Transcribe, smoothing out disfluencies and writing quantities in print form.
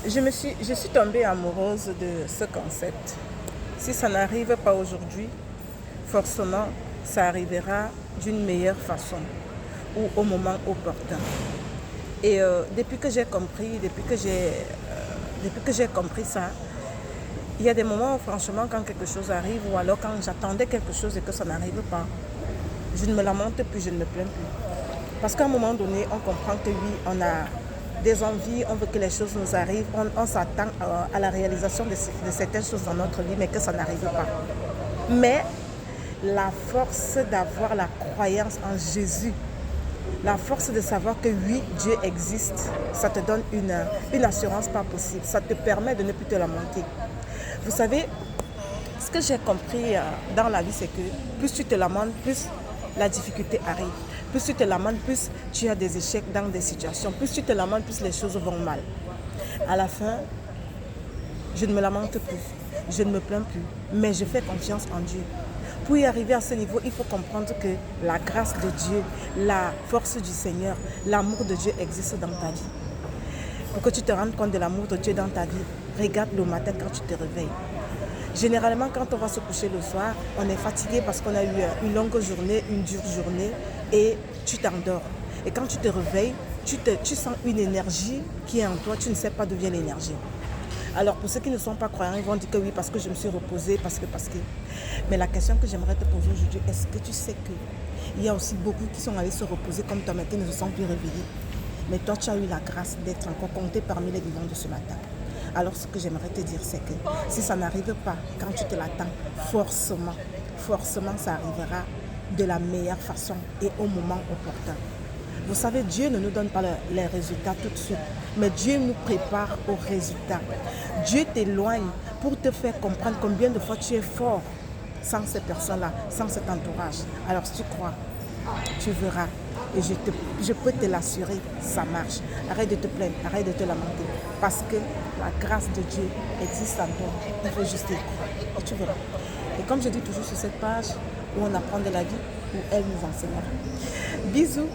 Je suis tombée amoureuse de ce concept. Si ça n'arrive pas aujourd'hui, forcément, ça arrivera d'une meilleure façon ou au moment opportun. Et depuis que j'ai compris ça, il y a des moments où franchement, quand quelque chose arrive ou alors quand j'attendais quelque chose et que ça n'arrive pas, je ne me lamente plus, je ne me plains plus. Parce qu'à un moment donné, on comprend que oui, on a des envies, on veut que les choses nous arrivent, on s'attend à la réalisation de certaines choses dans notre vie, mais que ça n'arrive pas. Mais la force d'avoir la croyance en Jésus, la force de savoir que oui, Dieu existe, ça te donne une assurance pas possible. Ça te permet de ne plus te lamenter. Vous savez, ce que j'ai compris dans la vie, c'est que plus tu te lamentes, plus la difficulté arrive. Plus tu te lamentes, plus tu as des échecs dans des situations. Plus tu te lamentes, plus les choses vont mal. À la fin, je ne me lamente plus, je ne me plains plus, mais je fais confiance en Dieu. Pour y arriver à ce niveau, il faut comprendre que la grâce de Dieu, la force du Seigneur, l'amour de Dieu existe dans ta vie. Pour que tu te rendes compte de l'amour de Dieu dans ta vie, regarde le matin quand tu te réveilles. Généralement, quand on va se coucher le soir, on est fatigué parce qu'on a eu une longue journée, une dure journée, et tu t'endors. Et quand tu te réveilles, tu sens une énergie qui est en toi, tu ne sais pas d'où vient l'énergie. Alors pour ceux qui ne sont pas croyants, ils vont dire que oui, parce que je me suis reposée, parce que. Mais la question que j'aimerais te poser aujourd'hui, est-ce que tu sais qu'il y a aussi beaucoup qui sont allés se reposer comme toi, mais qui ne se sont plus réveillés. Mais toi, tu as eu la grâce d'être encore compté parmi les vivants de ce matin. Alors ce que j'aimerais te dire, c'est que si ça n'arrive pas quand tu te l'attends, forcément, ça arrivera de la meilleure façon et au moment opportun. Vous savez, Dieu ne nous donne pas les résultats tout de suite, mais Dieu nous prépare aux résultats. Dieu t'éloigne pour te faire comprendre combien de fois tu es fort sans ces personnes-là, sans cet entourage. Alors si tu crois, tu verras. Et je peux te l'assurer, ça marche. Arrête de te plaindre, arrête de te lamenter. Parce que la grâce de Dieu existe en toi. Il faut juste y croire. Et tu verras. Et comme je dis toujours sur cette page, où on apprend de la vie, où elle nous enseignera. Bisous.